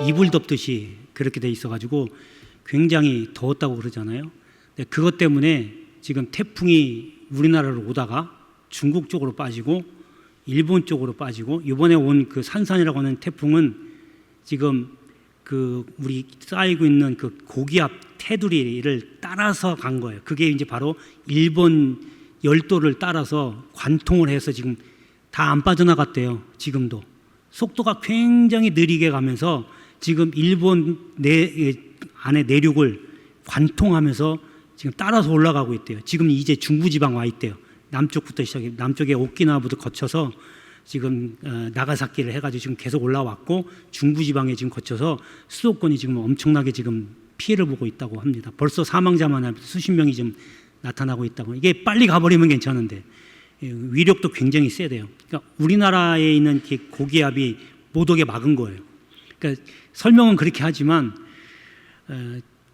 이불 덮듯이 그렇게 돼 있어가지고 굉장히 더웠다고 그러잖아요. 그것 때문에 지금 태풍이 우리나라로 오다가 중국 쪽으로 빠지고 일본 쪽으로 빠지고 이번에 온 그 산산이라고 하는 태풍은 지금 그 우리 쌓이고 있는 그 고기압 테두리를 따라서 간 거예요. 그게 이제 바로 일본 열도를 따라서 관통을 해서 지금 다 안 빠져나갔대요. 지금도 속도가 굉장히 느리게 가면서 지금 일본 안에 내륙을 관통하면서 지금 따라서 올라가고 있대요. 지금 이제 중부지방 와 있대요. 남쪽부터 시작해 남쪽에 오키나와부터 거쳐서 지금 나가사키를 해가지고 지금 계속 올라왔고 중부지방에 지금 거쳐서 수도권이 지금 엄청나게 지금 피해를 보고 있다고 합니다. 벌써 사망자만 수십 명이 지금 나타나고 있다고. 이게 빨리 가버리면 괜찮은데 위력도 굉장히 세대요. 그러니까 우리나라에 있는 고기압이 못 오게 막은 거예요. 그러니까 설명은 그렇게 하지만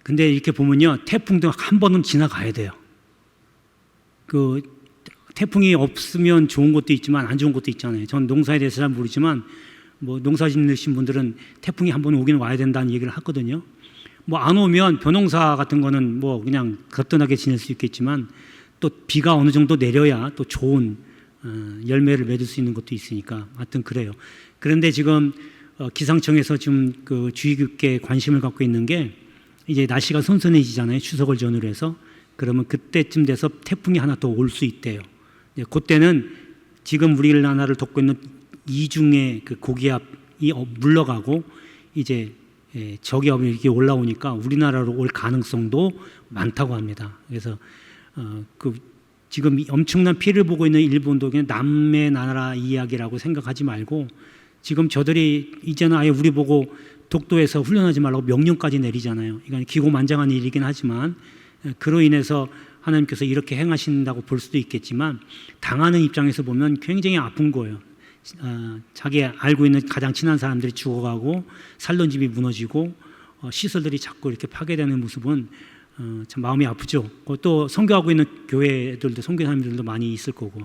근데 이렇게 보면요, 태풍도 한 번은 지나가야 돼요. 그 태풍이 없으면 좋은 것도 있지만 안 좋은 것도 있잖아요. 전 농사에 대해서 잘 모르지만 뭐 농사 짓는 분들은 태풍이 한 번 오긴 와야 된다는 얘기를 하거든요. 뭐 안 오면 벼농사 같은 거는 뭐 그냥 거뜬하게 지낼 수 있겠지만 또 비가 어느 정도 내려야 또 좋은 열매를 맺을 수 있는 것도 있으니까 하여튼 그래요. 그런데 지금 기상청에서 지금 그 주의 깊게 관심을 갖고 있는 게 이제 날씨가 선선해지잖아요. 추석을 전후로 해서. 그러면 그때쯤 돼서 태풍이 하나 더 올 수 있대요. 그때는 지금 우리나라를 덮고 있는 이중의 그 고기압이 물러가고 이제 저기압이 이렇게 올라오니까 우리나라로 올 가능성도 많다고 합니다. 그래서 지금 엄청난 피해를 보고 있는 일본도 그냥 남의 나라 이야기라고 생각하지 말고 지금 저들이 이제는 아예 우리 보고 독도에서 훈련하지 말라고 명령까지 내리잖아요. 이건 기고만장한 일이긴 하지만 그로 인해서 하나님께서 이렇게 행하신다고 볼 수도 있겠지만 당하는 입장에서 보면 굉장히 아픈 거예요. 자기 알고 있는 가장 친한 사람들이 죽어가고 살던 집이 무너지고 시설들이 자꾸 이렇게 파괴되는 모습은 참 마음이 아프죠. 또 선교하고 있는 교회들도 선교사님들도 많이 있을 거고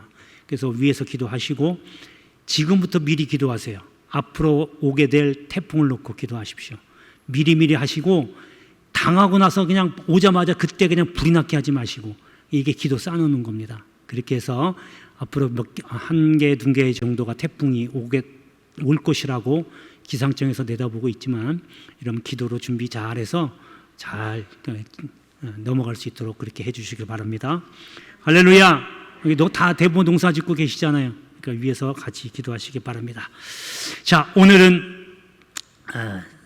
그래서 위에서 기도하시고 지금부터 미리 기도하세요. 앞으로 오게 될 태풍을 놓고 기도하십시오. 미리 하시고 당하고 나서 그냥 오자마자 그때 그냥 불이 났게 하지 마시고 이게 기도 쌓아놓는 겁니다. 그렇게 해서 앞으로 한 개, 두 개 정도가 태풍이 올 것이라고 기상청에서 내다보고 있지만 이런 기도로 준비 잘해서 잘 넘어갈 수 있도록 그렇게 해주시길 바랍니다. 할렐루야. 여기 다 대부분 농사 짓고 계시잖아요. 그러니까 위에서 같이 기도하시기 바랍니다. 자, 오늘은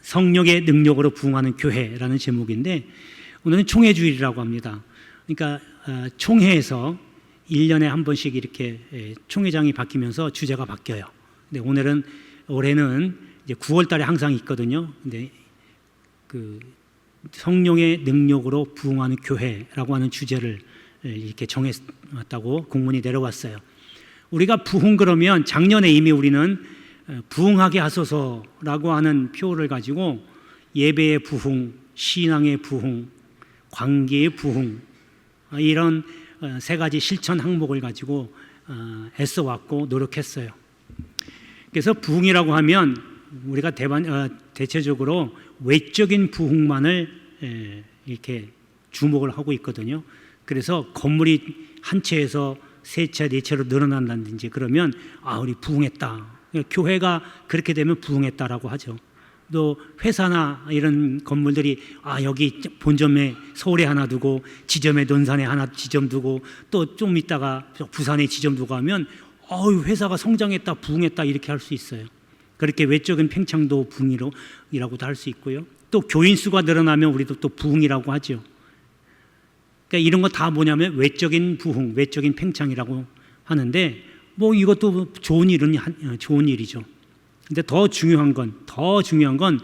성령의 능력으로 부흥하는 교회라는 제목인데 오늘은 총회주일이라고 합니다. 그러니까 총회에서 1년에 한 번씩 이렇게 총회장이 바뀌면서 주제가 바뀌어요. 근데 올해는 이제 9월 달에 항상 있거든요. 근데 그 성령의 능력으로 부흥하는 교회라고 하는 주제를 이렇게 정했다고 공문이 내려왔어요. 우리가 부흥 그러면 작년에 이미 우리는 부흥하게 하소서라고 하는 표를 가지고 예배의 부흥, 신앙의 부흥, 관계의 부흥 이런 세 가지 실천 항목을 가지고 애써왔고 노력했어요. 그래서 부흥이라고 하면 우리가 대체적으로 외적인 부흥만을 이렇게 주목을 하고 있거든요. 그래서 건물이 한 채에서 세 채, 네 채로 늘어난다든지 그러면 우리 부흥했다. 교회가 그렇게 되면 부흥했다라고 하죠. 또 회사나 이런 건물들이 여기 본점에 서울에 하나 두고 지점에 논산에 하나 지점 두고 또 좀 있다가 부산에 지점 두고 하면 회사가 성장했다, 부흥했다 이렇게 할 수 있어요. 그렇게 외적인 팽창도 부흥이라고도 할 수 있고요. 또 교인 수가 늘어나면 우리도 또 부흥이라고 하죠. 그러니까 이런 거 다 뭐냐면 외적인 부흥, 외적인 팽창이라고 하는데 뭐 이것도 좋은 일이죠. 근데 더 중요한 건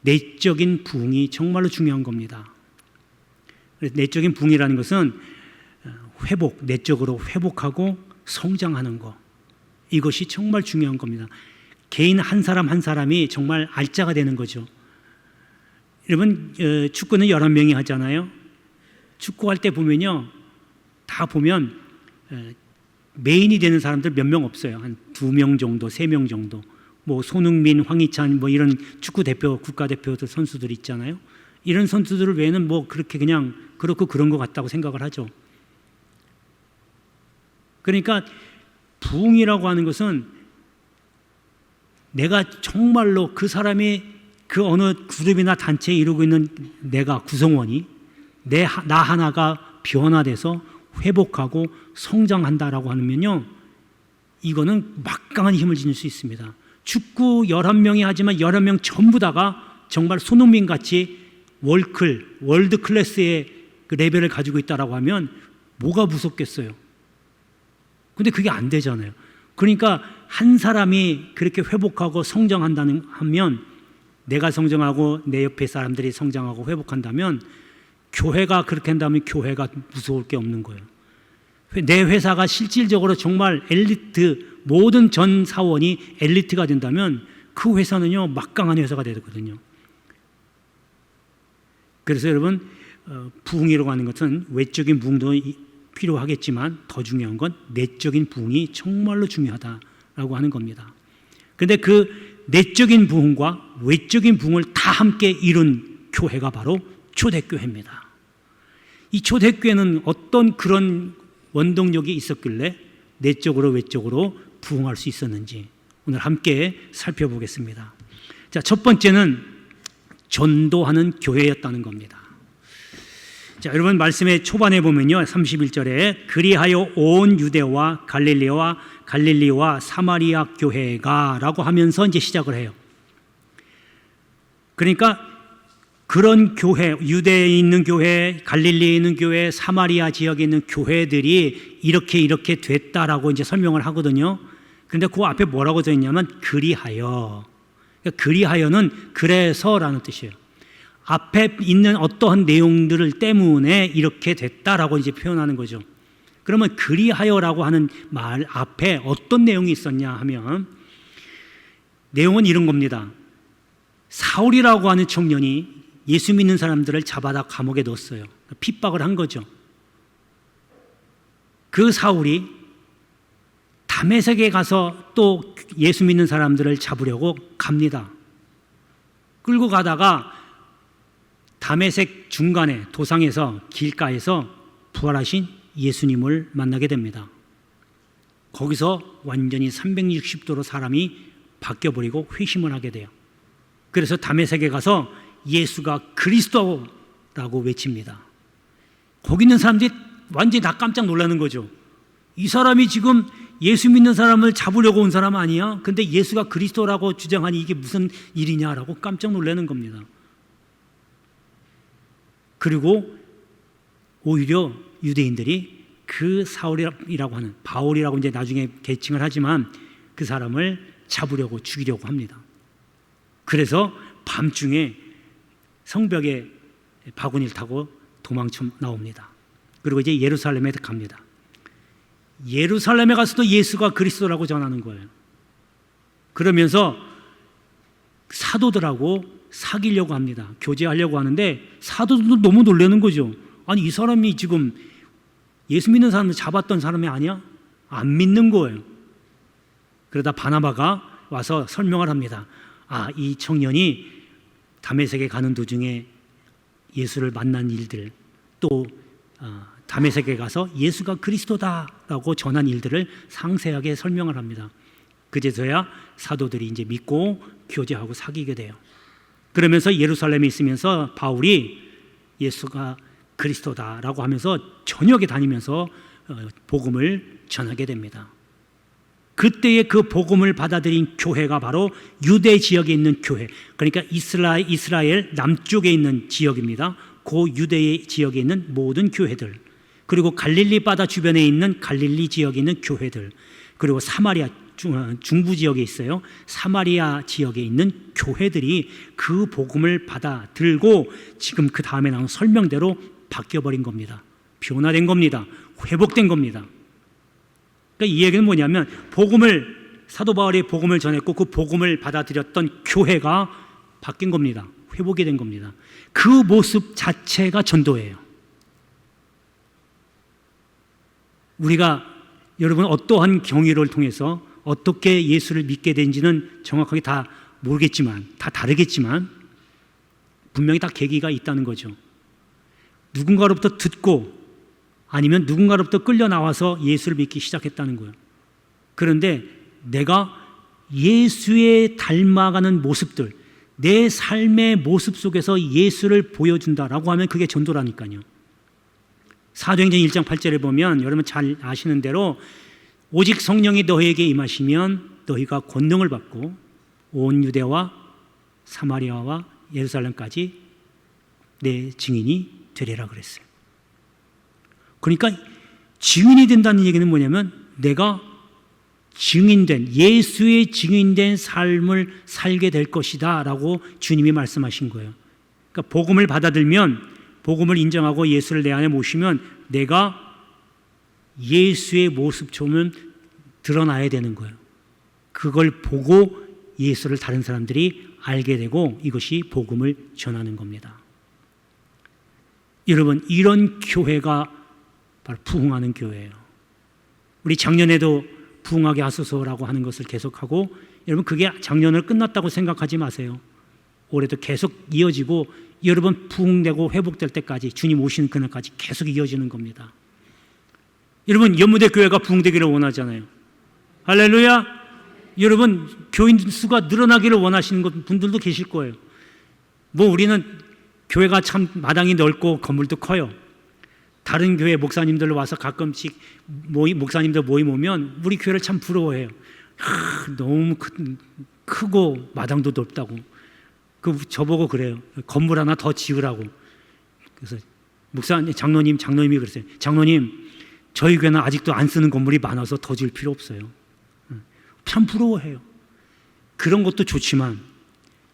내적인 부흥이 정말로 중요한 겁니다. 내적인 부흥이라는 것은 내적으로 회복하고 성장하는 거. 이것이 정말 중요한 겁니다. 개인 한 사람 한 사람이 정말 알짜가 되는 거죠. 여러분, 축구는 11명이 하잖아요. 축구할 때 보면요. 다 보면 메인이 되는 사람들 몇 명 없어요. 한 2명 정도, 3명 정도. 뭐 손흥민, 황희찬 뭐 이런 축구 대표, 국가대표들 선수들 있잖아요. 이런 선수들 외에는 뭐 그렇게 그냥 그렇고 그런 것 같다고 생각을 하죠. 그러니까 부흥이라고 하는 것은 내가 정말로 그 사람이 그 어느 그룹이나 단체에 이루고 있는 내가 구성원이 나 하나가 변화돼서 회복하고 성장한다라고 하면요, 이거는 막강한 힘을 지닐 수 있습니다. 축구 11명이 하지만 11명 전부 다가 정말 손흥민 같이 월드 클래스의 그 레벨을 가지고 있다라고 하면 뭐가 무섭겠어요. 근데 그게 안 되잖아요. 그러니까 한 사람이 그렇게 회복하고 성장한다는 하면, 내가 성장하고 내 옆에 사람들이 성장하고 회복한다면, 교회가 그렇게 한다면 교회가 무서울 게 없는 거예요. 내 회사가 실질적으로 정말 엘리트, 모든 전 사원이 엘리트가 된다면 그 회사는요 막강한 회사가 되거든요. 그래서 여러분, 부흥이라고 하는 것은 외적인 부흥도 필요하겠지만 더 중요한 건 내적인 부흥이 정말로 중요하다라고 하는 겁니다. 그런데 그 내적인 부흥과 외적인 부흥을 다 함께 이룬 교회가 바로 초대교회입니다. 이 초대교회는 어떤 그런 원동력이 있었길래 내적으로 외적으로 부흥할 수 있었는지 오늘 함께 살펴보겠습니다. 자, 첫 번째는 전도하는 교회였다는 겁니다. 자, 여러분 말씀의 초반에 보면요, 31절에 그리하여 온 유대와 갈릴리와 사마리아 교회가 라고 하면서 이제 시작을 해요. 그러니까 그런 교회, 유대에 있는 교회, 갈릴리에 있는 교회, 사마리아 지역에 있는 교회들이 이렇게 됐다라고 이제 설명을 하거든요. 그런데 그 앞에 뭐라고 써 있냐면 그리하여. 그러니까 그리하여는 그래서라는 뜻이에요. 앞에 있는 어떠한 내용들을 때문에 이렇게 됐다라고 이제 표현하는 거죠. 그러면 그리하여라고 하는 말 앞에 어떤 내용이 있었냐 하면, 내용은 이런 겁니다. 사울이라고 하는 청년이 예수 믿는 사람들을 잡아다 감옥에 넣었어요. 핍박을 한 거죠. 그 사울이 다메섹에 가서 또 예수 믿는 사람들을 잡으려고 갑니다. 끌고 가다가 다메섹 중간에 도상에서 길가에서 부활하신 예수님을 만나게 됩니다. 거기서 완전히 360도로 사람이 바뀌어버리고 회심을 하게 돼요. 그래서 다메섹에 가서 예수가 그리스도라고 외칩니다. 거기 있는 사람들이 완전히 다 깜짝 놀라는 거죠. 이 사람이 지금 예수 믿는 사람을 잡으려고 온 사람 아니야? 근데 예수가 그리스도라고 주장하니 이게 무슨 일이냐라고 깜짝 놀라는 겁니다. 그리고 오히려 유대인들이 그 사울이라고 하는, 바울이라고 이제 나중에 계칭을 하지만 그 사람을 잡으려고 죽이려고 합니다. 그래서 밤중에 성벽에 바구니를 타고 도망쳐 나옵니다. 그리고 이제 예루살렘에 갑니다. 예루살렘에 가서도 예수가 그리스도라고 전하는 거예요. 그러면서 사도들하고 사귀려고 합니다. 교제하려고 하는데 사도들도 너무 놀라는 거죠. 아니, 이 사람이 지금 예수 믿는 사람을 잡았던 사람이 아니야? 안 믿는 거예요. 그러다 바나바가 와서 설명을 합니다. 아, 이 청년이 다메섹에 가는 도중에 예수를 만난 일들, 또 다메섹에 가서 예수가 그리스도다라고 전한 일들을 상세하게 설명을 합니다. 그제서야 사도들이 이제 믿고 교제하고 사귀게 돼요. 그러면서 예루살렘에 있으면서 바울이 예수가 그리스도다라고 하면서 저녁에 다니면서 복음을 전하게 됩니다. 그때의 그 복음을 받아들인 교회가 바로 유대 지역에 있는 교회, 그러니까 이스라엘 남쪽에 있는 지역입니다. 그 유대 지역에 있는 모든 교회들, 그리고 갈릴리 바다 주변에 있는 갈릴리 지역에 있는 교회들, 그리고 사마리아 중부 지역에 있어요. 사마리아 지역에 있는 교회들이 그 복음을 받아들고 지금 그 다음에 나온 설명대로 바뀌어버린 겁니다. 변화된 겁니다. 회복된 겁니다. 그러니까 이 얘기는 뭐냐면, 사도 바울이 복음을 전했고 그 복음을 받아들였던 교회가 바뀐 겁니다. 회복이 된 겁니다. 그 모습 자체가 전도예요. 우리가 여러분 어떠한 경위를 통해서 어떻게 예수를 믿게 된지는 정확하게 다 모르겠지만, 다 다르겠지만 분명히 다 계기가 있다는 거죠. 누군가로부터 듣고 아니면 누군가로부터 끌려 나와서 예수를 믿기 시작했다는 거예요. 그런데 내가 예수에 닮아가는 모습들, 내 삶의 모습 속에서 예수를 보여준다라고 하면 그게 전도라니까요. 사도행전 1장 8절에 보면 여러분 잘 아시는 대로 오직 성령이 너희에게 임하시면 너희가 권능을 받고 온 유대와 사마리아와 예루살렘까지 내 증인이 되리라 그랬어요. 그러니까 증인이 된다는 얘기는 뭐냐면 내가 증인된, 예수의 증인된 삶을 살게 될 것이다 라고 주님이 말씀하신 거예요. 그러니까 복음을 받아들면, 복음을 인정하고 예수를 내 안에 모시면 내가 예수의 모습처럼 드러나야 되는 거예요. 그걸 보고 예수를 다른 사람들이 알게 되고 이것이 복음을 전하는 겁니다. 여러분, 이런 교회가 바로 부흥하는 교회예요. 우리 작년에도 부흥하게 하소서라고 하는 것을 계속하고, 여러분 그게 작년을 끝났다고 생각하지 마세요. 올해도 계속 이어지고 여러분 부흥되고 회복될 때까지, 주님 오시는 그날까지 계속 이어지는 겁니다. 여러분 연무대 교회가 부흥되기를 원하잖아요. 할렐루야. 여러분 교인 수가 늘어나기를 원하시는 분들도 계실 거예요. 뭐 우리는 교회가 참 마당이 넓고 건물도 커요. 다른 교회 목사님들 와서 가끔씩 목사님들 모임 오면 우리 교회를 참 부러워해요. 너무 크고 마당도 넓다고. 저보고 그래요. 건물 하나 더 지으라고. 그래서 목사님, 장로님이 그랬어요. 장로님, 저희 교회는 아직도 안 쓰는 건물이 많아서 더 지을 필요 없어요. 참 부러워해요. 그런 것도 좋지만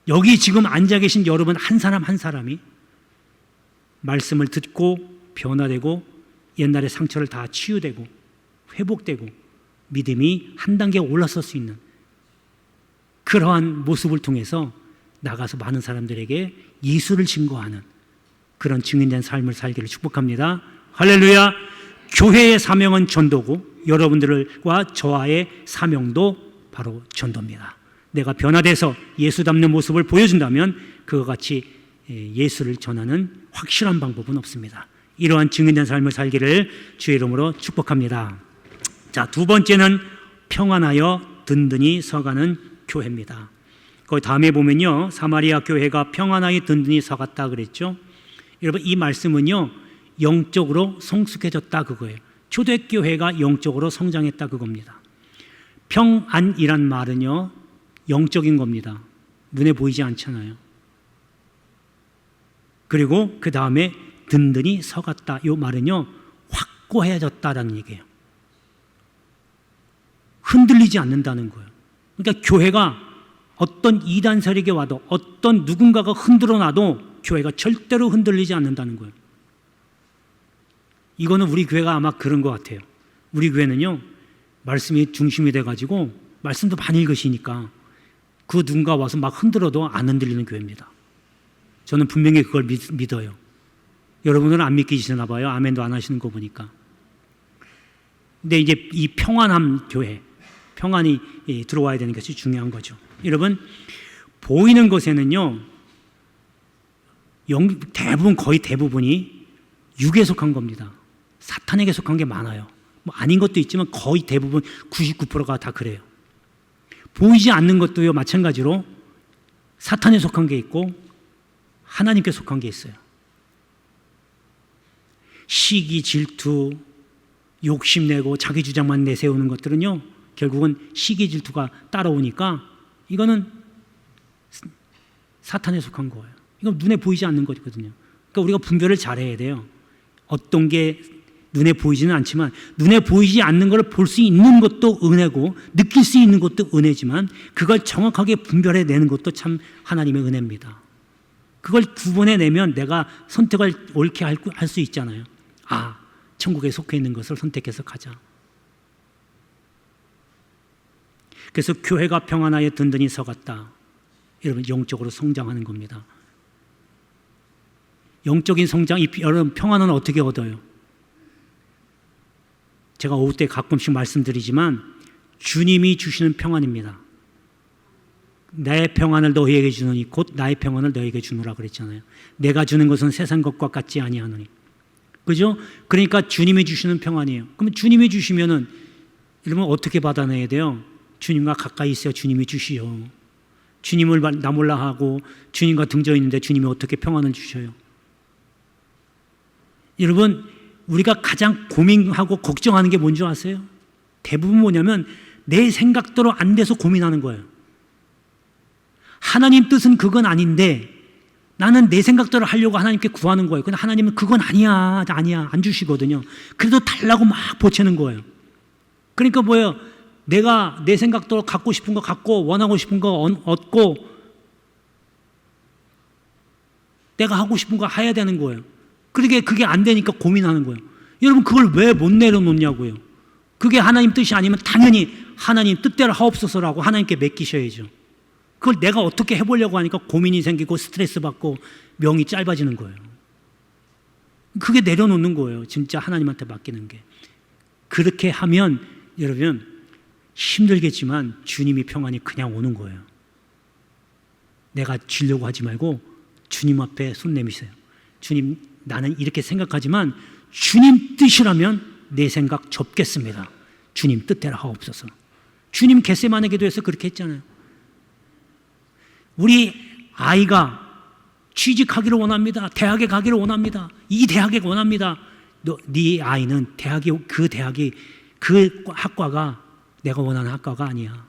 여기 지금 앉아 계신 여러분 한 사람 한 사람이 말씀을 듣고 변화되고 옛날의 상처를 다 치유되고 회복되고 믿음이 한 단계 올라설 수 있는 그러한 모습을 통해서 나가서 많은 사람들에게 예수를 증거하는 그런 증인된 삶을 살기를 축복합니다. 할렐루야. 교회의 사명은 전도고 여러분들과 저와의 사명도 바로 전도입니다. 내가 변화돼서 예수 닮는 모습을 보여준다면 그와 같이 예수를 전하는 확실한 방법은 없습니다. 이러한 증인된 삶을 살기를 주의 이름으로 축복합니다. 자, 두 번째는 평안하여 든든히 서가는 교회입니다. 거기 다음에 보면요, 사마리아 교회가 평안하여 든든히 서갔다 그랬죠. 여러분 이 말씀은요, 영적으로 성숙해졌다 그거예요. 초대교회가 영적으로 성장했다 그겁니다. 평안이란 말은요, 영적인 겁니다. 눈에 보이지 않잖아요. 그리고 그 다음에 든든히 서갔다. 이 말은요, 확고해졌다라는 얘기예요. 흔들리지 않는다는 거예요. 그러니까 교회가 어떤 이단 세력이 와도 어떤 누군가가 흔들어 놔도 교회가 절대로 흔들리지 않는다는 거예요. 이거는 우리 교회가 아마 그런 것 같아요. 우리 교회는요, 말씀이 중심이 돼가지고 말씀도 많이 읽으시니까 그 누군가 와서 막 흔들어도 안 흔들리는 교회입니다. 저는 분명히 그걸 믿어요. 여러분들은 안 믿기시나 봐요. 아멘도 안 하시는 거 보니까. 근데 이제 이 평안함 교회, 평안이 들어와야 되는 것이 중요한 거죠. 여러분, 보이는 것에는요, 거의 대부분이 육에 속한 겁니다. 사탄에게 속한 게 많아요. 뭐 아닌 것도 있지만 거의 대부분 99%가 다 그래요. 보이지 않는 것도요, 마찬가지로 사탄에 속한 게 있고 하나님께 속한 게 있어요. 시기, 질투, 욕심내고 자기 주장만 내세우는 것들은요, 결국은 시기, 질투가 따라오니까 이거는 사탄에 속한 거예요. 이건 눈에 보이지 않는 거거든요. 그러니까 우리가 분별을 잘해야 돼요. 어떤 게 눈에 보이지는 않지만 눈에 보이지 않는 걸 볼 수 있는 것도 은혜고 느낄 수 있는 것도 은혜지만 그걸 정확하게 분별해내는 것도 참 하나님의 은혜입니다. 그걸 구분해내면 내가 선택을 옳게 할 수 있잖아요. 아, 천국에 속해 있는 것을 선택해서 가자. 그래서 교회가 평안하여 든든히 서갔다. 여러분, 영적으로 성장하는 겁니다. 영적인 성장, 여러분 평안은 어떻게 얻어요? 제가 오후 때 가끔씩 말씀드리지만 주님이 주시는 평안입니다. 내 평안을 너희에게 주노니 곧 나의 평안을 너희에게 주노라 그랬잖아요. 내가 주는 것은 세상 것과 같지 아니하노니. 그죠? 그러니까 주님이 주시는 평안이에요. 그러면 주님이 주시면은 여러분 어떻게 받아내야 돼요? 주님과 가까이 있어야 주님이 주시요. 주님을 나 몰라 하고 주님과 등져 있는데 주님이 어떻게 평안을 주셔요? 여러분 우리가 가장 고민하고 걱정하는 게 뭔지 아세요? 대부분 뭐냐면 내 생각대로 안 돼서 고민하는 거예요. 하나님 뜻은 그건 아닌데 나는 내 생각대로 하려고 하나님께 구하는 거예요. 근데 하나님은 그건 아니야 안 주시거든요. 그래도 달라고 막 보채는 거예요. 그러니까 뭐예요? 내가 내 생각대로 갖고 싶은 거 갖고 원하고 싶은 거 얻고 내가 하고 싶은 거 해야 되는 거예요. 그게 안 되니까 고민하는 거예요. 여러분 그걸 왜 못 내려놓냐고요. 그게 하나님 뜻이 아니면 당연히 하나님 뜻대로 하옵소서라고 하나님께 맡기셔야죠. 그걸 내가 어떻게 해보려고 하니까 고민이 생기고 스트레스 받고 명이 짧아지는 거예요. 그게 내려놓는 거예요. 진짜 하나님한테 맡기는 게. 그렇게 하면 여러분 힘들겠지만 주님이 평안이 그냥 오는 거예요. 내가 주려고 하지 말고 주님 앞에 손 내미세요. 주님 나는 이렇게 생각하지만 주님 뜻이라면 내 생각 접겠습니다. 주님 뜻대로 하옵소서. 주님 겟세마네 기도에서 그렇게 했잖아요. 우리 아이가 취직하기를 원합니다. 대학에 가기를 원합니다. 이 대학에 원합니다. 네 아이는 그 학과가 내가 원하는 학과가 아니야.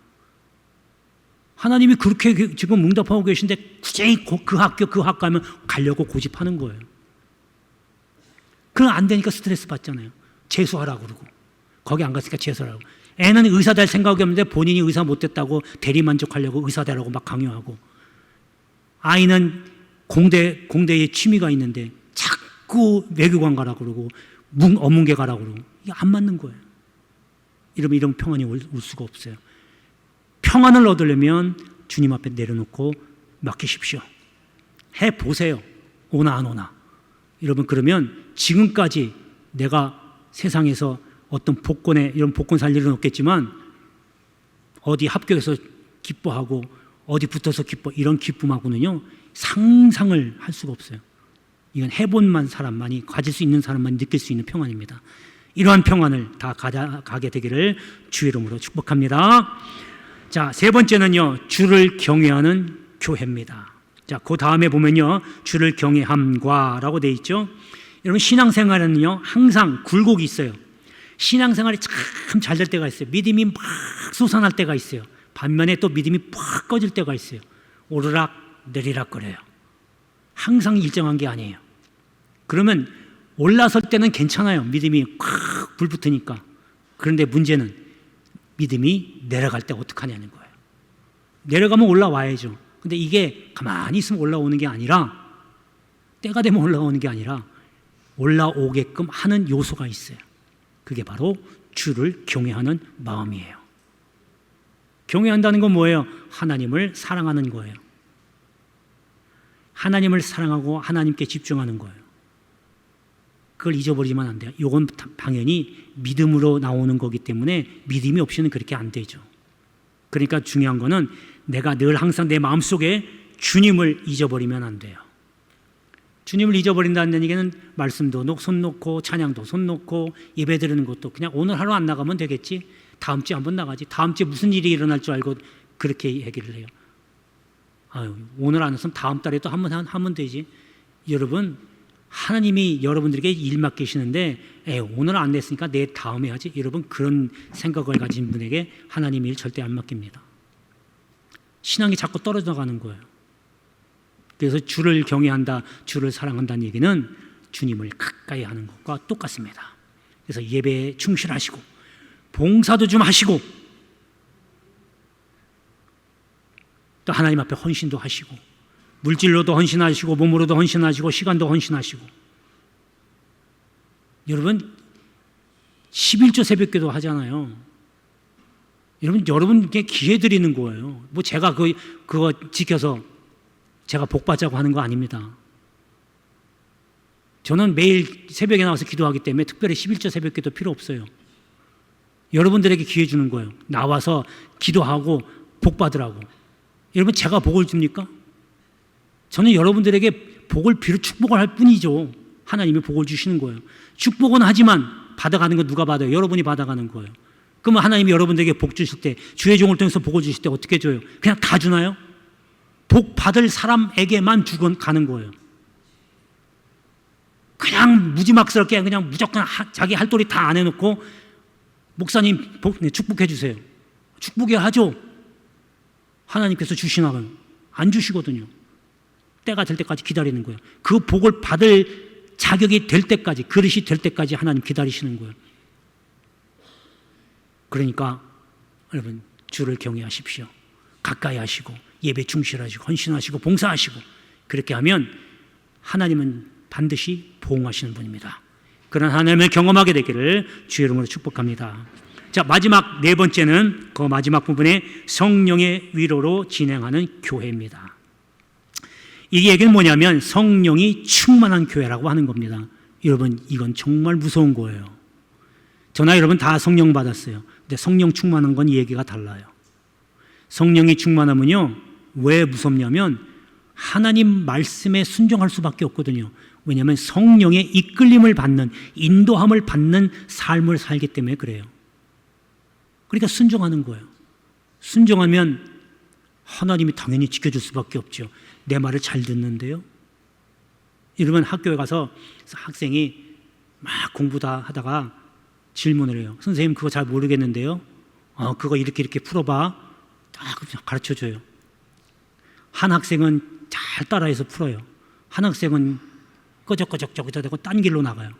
하나님이 그렇게 지금 응답하고 계신데 굳이 그 학과면 가려고 고집하는 거예요. 그럼 안 되니까 스트레스 받잖아요. 재수하라고 그러고 거기 안 갔으니까 재수하라고. 애는 의사 될 생각이 없는데 본인이 의사 못 됐다고 대리만족하려고 의사 되라고 막 강요하고, 아이는 공대에 취미가 있는데 자꾸 외교관 가라고 그러고 업문계 가라고 그러고, 이게 안 맞는 거예요. 이러면 평안이 올 수가 없어요. 평안을 얻으려면 주님 앞에 내려놓고 맡기십시오. 해보세요. 오나 안 오나. 여러분 그러면 지금까지 내가 세상에서 어떤 이런 복권 살 일은 없겠지만 어디 합격해서 기뻐하고 어디 붙어서 기뻐, 이런 기쁨하고는요 상상을 할 수가 없어요. 이건 해본 사람만이, 가질 수 있는 사람만이 느낄 수 있는 평안입니다. 이러한 평안을 다 가게 되기를 주의 이름으로 축복합니다. 자, 세 번째는요, 주를 경외하는 교회입니다. 자, 그 다음에 보면요, 주를 경외함과라고 되어 있죠. 여러분 신앙생활은요 항상 굴곡이 있어요. 신앙생활이 참 잘 될 때가 있어요. 믿음이 막 솟아날 때가 있어요. 반면에 또 믿음이 팍 꺼질 때가 있어요. 오르락 내리락 거려요. 항상 일정한 게 아니에요. 그러면 올라설 때는 괜찮아요. 믿음이 콱 불붙으니까. 그런데 문제는 믿음이 내려갈 때 어떡하냐는 거예요. 내려가면 올라와야죠. 근데 이게 가만히 있으면 올라오는 게 아니라, 때가 되면 올라오는 게 아니라 올라오게끔 하는 요소가 있어요. 그게 바로 주를 경외하는 마음이에요. 경외한다는 건 뭐예요? 하나님을 사랑하는 거예요. 하나님을 사랑하고 하나님께 집중하는 거예요. 그걸 잊어버리면 안 돼요. 이건 당연히 믿음으로 나오는 거기 때문에 믿음이 없이는 그렇게 안 되죠. 그러니까 중요한 거는 내가 늘 항상 내 마음속에 주님을 잊어버리면 안 돼요. 주님을 잊어버린다는 얘기는 말씀도 손 놓고 찬양도 손 놓고 예배 드리는 것도 그냥 오늘 하루 안 나가면 되겠지, 다음 주에 한번 나가지, 다음 주에 무슨 일이 일어날 줄 알고 그렇게 얘기를 해요. 아유, 오늘 안 했으면 다음 달에 또 한번 하면 되지. 여러분, 하나님이 여러분들에게 일 맡기시는데 오늘 안 됐으니까 내 다음에 하지, 여러분 그런 생각을 가진 분에게 하나님 일 절대 안 맡깁니다. 신앙이 자꾸 떨어져 가는 거예요. 그래서 주를 경외한다, 주를 사랑한다는 얘기는 주님을 가까이 하는 것과 똑같습니다. 그래서 예배에 충실하시고 봉사도 좀 하시고 또 하나님 앞에 헌신도 하시고 물질로도 헌신하시고 몸으로도 헌신하시고 시간도 헌신하시고. 여러분 11조 새벽기도 하잖아요. 여러분께 기회 드리는 거예요. 뭐 제가 그거 지켜서 제가 복 받자고 하는 거 아닙니다. 저는 매일 새벽에 나와서 기도하기 때문에 특별히 11조 새벽기도 필요 없어요. 여러분들에게 기회 주는 거예요. 나와서 기도하고 복 받으라고. 여러분, 제가 복을 줍니까? 저는 여러분들에게 복을 빌어 축복을 할 뿐이죠. 하나님이 복을 주시는 거예요. 축복은 하지만 받아가는 건 누가 받아요? 여러분이 받아가는 거예요. 그러면 하나님이 여러분들에게 복 주실 때, 주의 종을 통해서 복을 주실 때 어떻게 줘요? 그냥 다 주나요? 복 받을 사람에게만 주고 가는 거예요. 그냥 무지막스럽게 그냥 무조건 자기 할 도리 다 안 해놓고 목사님 축복해 주세요. 축복해 하죠. 하나님께서 주시나 봐요. 안 주시거든요. 때가 될 때까지 기다리는 거예요. 그 복을 받을 자격이 될 때까지, 그릇이 될 때까지 하나님 기다리시는 거예요. 그러니까 여러분, 주를 경외하십시오. 가까이 하시고 예배 충실하시고 헌신하시고 봉사하시고, 그렇게 하면 하나님은 반드시 보응하시는 분입니다. 그런 하나님을 경험하게 되기를 주의 이름으로 축복합니다. 자, 마지막 네 번째는 그 마지막 부분에 성령의 위로로 진행하는 교회입니다. 이 얘기는 뭐냐면 성령이 충만한 교회라고 하는 겁니다. 여러분, 이건 정말 무서운 거예요. 저나 여러분 다 성령 받았어요. 근데 성령 충만한 건 이 얘기가 달라요. 성령이 충만하면요, 왜 무섭냐면 하나님 말씀에 순종할 수밖에 없거든요. 왜냐하면 성령의 이끌림을 받는, 인도함을 받는 삶을 살기 때문에 그래요. 그러니까 순종하는 거예요. 순종하면 하나님이 당연히 지켜줄 수밖에 없죠. 내 말을 잘 듣는데요. 여러분, 학교에 가서 학생이 막 공부 다 하다가 질문을 해요. 선생님, 그거 잘 모르겠는데요. 그거 이렇게 풀어봐. 딱 가르쳐줘요. 한 학생은 잘 따라해서 풀어요. 한 학생은 끄적끄적되고 딴 길로 나가요.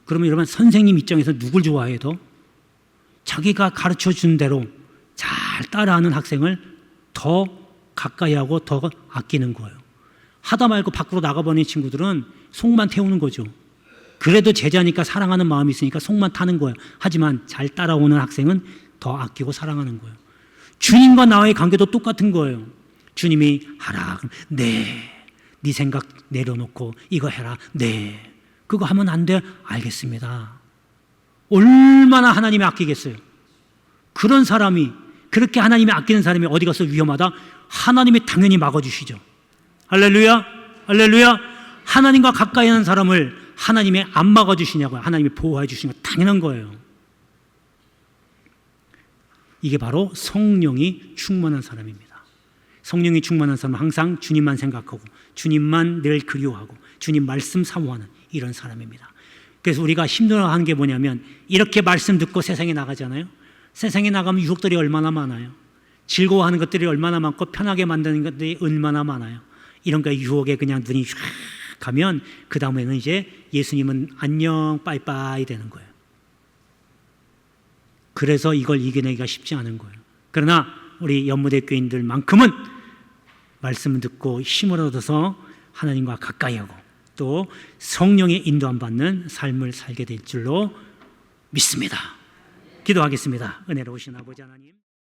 그러면 여러분, 선생님 입장에서 누굴 좋아해요? 더? 자기가 가르쳐준 대로 잘 따라하는 학생을 더 가까이 하고 더 아끼는 거예요. 하다 말고 밖으로 나가버리는 친구들은 속만 태우는 거죠. 그래도 제자니까 사랑하는 마음이 있으니까 속만 타는 거예요. 하지만 잘 따라오는 학생은 더 아끼고 사랑하는 거예요. 주님과 나와의 관계도 똑같은 거예요. 주님이 하라, 그럼 네 생각 내려놓고 이거 해라, 네. 그거 하면 안 돼? 알겠습니다. 얼마나 하나님이 아끼겠어요. 그런 사람이, 그렇게 하나님이 아끼는 사람이 어디 가서 위험하다? 하나님이 당연히 막아주시죠. 할렐루야, 할렐루야. 하나님과 가까이 하는 사람을 하나님이 안 막아주시냐고요. 하나님이 보호해 주시는 거 당연한 거예요. 이게 바로 성령이 충만한 사람입니다. 성령이 충만한 사람은 항상 주님만 생각하고 주님만 늘 그리워하고 주님 말씀 사모하는 이런 사람입니다. 그래서 우리가 힘들어하는 게 뭐냐면, 이렇게 말씀 듣고 세상에 나가잖아요. 세상에 나가면 유혹들이 얼마나 많아요. 즐거워하는 것들이 얼마나 많고 편하게 만드는 것들이 얼마나 많아요. 이런 거 유혹에 그냥 눈이 쫙 가면 그 다음에는 이제 예수님은 안녕 빠이빠이 되는 거예요. 그래서 이걸 이겨내기가 쉽지 않은 거예요. 그러나 우리 연무대 교인들만큼은 말씀을 듣고 힘을 얻어서 하나님과 가까이 하고 또 성령의 인도함 받는 삶을 살게 될 줄로 믿습니다. 기도하겠습니다. 은혜로우신 아버지 하나님.